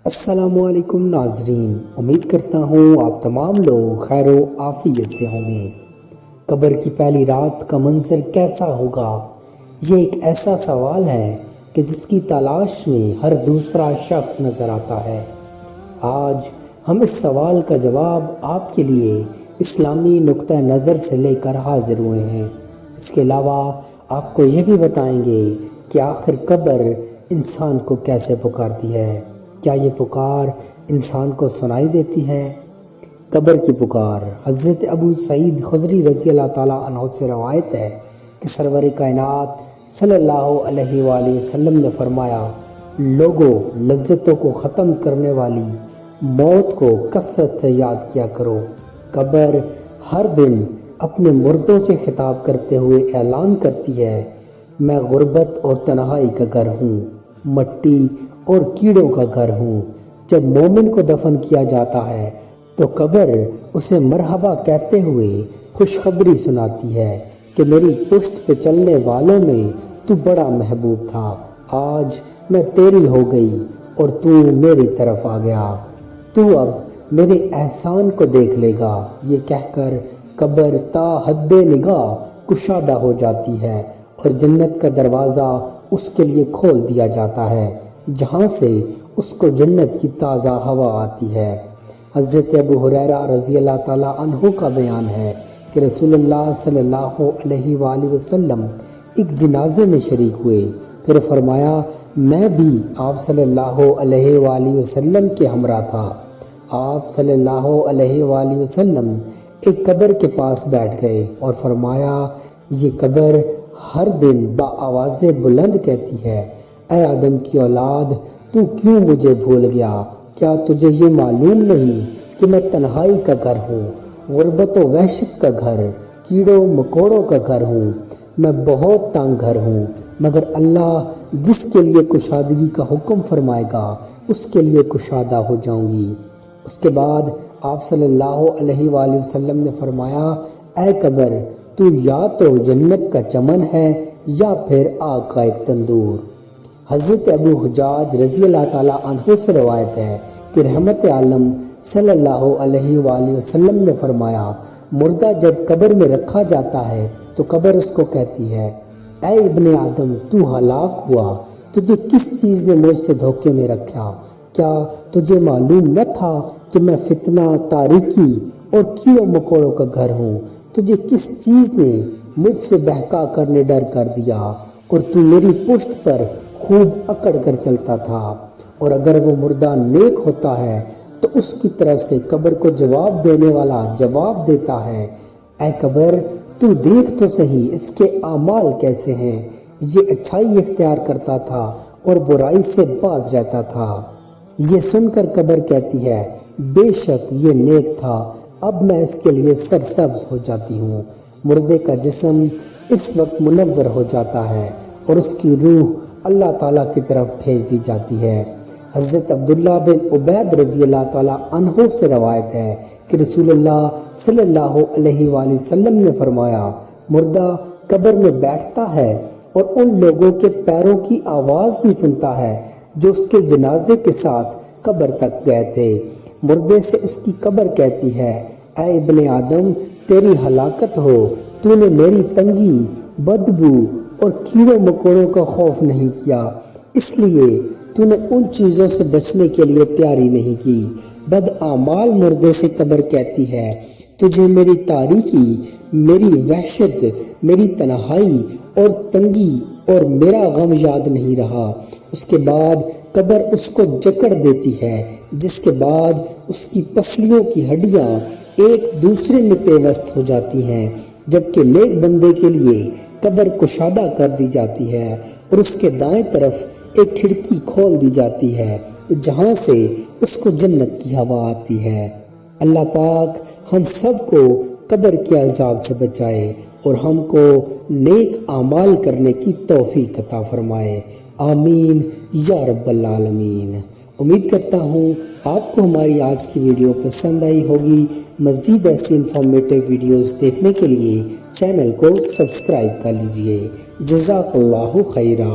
السلام علیکم ناظرین، امید کرتا ہوں آپ تمام لوگ خیر و عافیت سے ہوں گے۔ قبر کی پہلی رات کا منظر کیسا ہوگا؟ یہ ایک ایسا سوال ہے کہ جس کی تلاش میں ہر دوسرا شخص نظر آتا ہے۔ آج ہم اس سوال کا جواب آپ کے لیے اسلامی نقطہ نظر سے لے کر حاضر ہوئے ہیں۔ اس کے علاوہ آپ کو یہ بھی بتائیں گے کہ آخر قبر انسان کو کیسے پکارتی ہے۔ کیا یہ پکار انسان کو سنائی دیتی ہے؟ قبر کی پکار۔ حضرت ابو سعید خدری رضی اللہ تعالیٰ عنہ سے روایت ہے کہ سرور کائنات صلی اللہ علیہ وآلہ وسلم نے فرمایا، لوگوں، لذتوں کو ختم کرنے والی موت کو کثرت سے یاد کیا کرو۔ قبر ہر دن اپنے مردوں سے خطاب کرتے ہوئے اعلان کرتی ہے، میں غربت اور تنہائی کا گھر ہوں، مٹی اور کیڑوں کا گھر ہوں۔ جب مومن کو دفن کیا جاتا ہے تو قبر اسے مرحبا کہتے ہوئے خوشخبری سناتی ہے کہ میری پشت پہ چلنے والوں میں تو بڑا محبوب تھا، آج میں تیری ہو گئی اور تو میری طرف آ گیا، تو اب میرے احسان کو دیکھ لے گا۔ یہ کہہ کر قبر تا حد نگاہ کشادہ ہو جاتی ہے اور جنت کا دروازہ اس کے لیے کھول دیا جاتا ہے، جہاں سے اس کو جنت کی تازہ ہوا آتی ہے۔ حضرت ابو ہریرہ رضی اللہ تعالیٰ عنہ کا بیان ہے کہ رسول اللہ صلی اللہ علیہ وآلہ وسلم ایک جنازے میں شریک ہوئے، پھر فرمایا، میں بھی آپ صلی اللہ علیہ وآلہ وسلم کے ہمراہ تھا۔ آپ صلی اللہ علیہ وآلہ وسلم ایک قبر کے پاس بیٹھ گئے اور فرمایا، یہ قبر ہر دن بآواز بلند کہتی ہے، اے آدم کی اولاد، تو کیوں مجھے بھول گیا؟ کیا تجھے یہ معلوم نہیں کہ میں تنہائی کا گھر ہوں، غربت و وحشت کا گھر، کیڑوں مکوڑوں کا گھر ہوں، میں بہت تنگ گھر ہوں، مگر اللہ جس کے لیے کشادگی کا حکم فرمائے گا اس کے لیے کشادہ ہو جاؤں گی۔ اس کے بعد آپ صلی اللہ علیہ وآلہ وسلم نے فرمایا، اے قبر، تو یا تو جنت کا چمن ہے یا پھر آگ کا ایک تندور۔ حضرت ابو حجاج رضی اللہ تعالیٰ عنہ سے روایت ہے کہ رحمت عالم صلی اللہ علیہ وآلہ وسلم نے فرمایا، مردہ جب قبر میں رکھا جاتا ہے تو قبر اس کو کہتی ہے، اے ابن آدم، تو ہلاک ہوا، تجھے کس چیز نے مجھ سے دھوکے میں رکھا؟ کیا تجھے معلوم نہ تھا کہ میں فتنہ، تاریکی اور کیڑوں مکوڑوں کا گھر ہوں؟ تجھے کس چیز نے مجھ سے بہکا کر نڈر کر دیا اور تو میری پشت پر خوب اکڑ کر چلتا تھا؟ اور اگر وہ مردہ نیک ہوتا ہے تو اس کی طرف سے قبر کو جواب دینے والا جواب دیتا ہے، اے قبر، تو دیکھ تو صحیح اس کے اعمال کیسے ہیں، یہ اچھائی اختیار کرتا تھا اور برائی سے باز رہتا تھا۔ یہ سن کر قبر کہتی ہے، بے شک یہ نیک تھا، اب میں اس کے لیے سرسبز ہو جاتی ہوں۔ مردے کا جسم اس وقت منور ہو جاتا ہے اور اس کی روح اللہ تعالیٰ کی طرف بھیج دی جاتی ہے۔ حضرت عبداللہ بن عبید رضی اللہ تعالیٰ عنہ سے روایت ہے کہ رسول اللہ صلی اللہ علیہ وآلہ وسلم نے فرمایا، مردہ قبر میں بیٹھتا ہے اور ان لوگوں کے پیروں کی آواز بھی سنتا ہے جو اس کے جنازے کے ساتھ قبر تک گئے تھے۔ مردے سے اس کی قبر کہتی ہے، اے ابن آدم، تیری ہلاکت ہو، تو نے میری تنگی، بدبو اور کیڑوں مکوڑوں کا خوف نہیں کیا، اس لیے تو نے ان چیزوں سے بچنے کے لیے تیاری نہیں کی۔ بدعمال مردے سے قبر کہتی ہے، تجھے میری تاریکی، میری وحشت، میری تنہائی اور تنگی اور میرا غم یاد نہیں رہا۔ اس کے بعد قبر اس کو جکڑ دیتی ہے، جس کے بعد اس کی پسلیوں کی ہڈیاں ایک دوسرے میں پیوست ہو جاتی ہیں، جبکہ نیک بندے کے لیے قبر کشادہ کر دی جاتی ہے اور اس کے دائیں طرف ایک کھڑکی کھول دی جاتی ہے جہاں سے اس کو جنت کی ہوا آتی ہے۔ اللہ پاک ہم سب کو قبر کے عذاب سے بچائے اور ہم کو نیک اعمال کرنے کی توفیق عطا فرمائے، آمین یا رب العالمین۔ امید کرتا ہوں آپ کو ہماری آج کی ویڈیو پسند آئی ہوگی۔ مزید ایسی انفارمیٹو ویڈیوز دیکھنے کے لیے چینل کو سبسکرائب کر لیجئے۔ جزاک اللہ خیرہ۔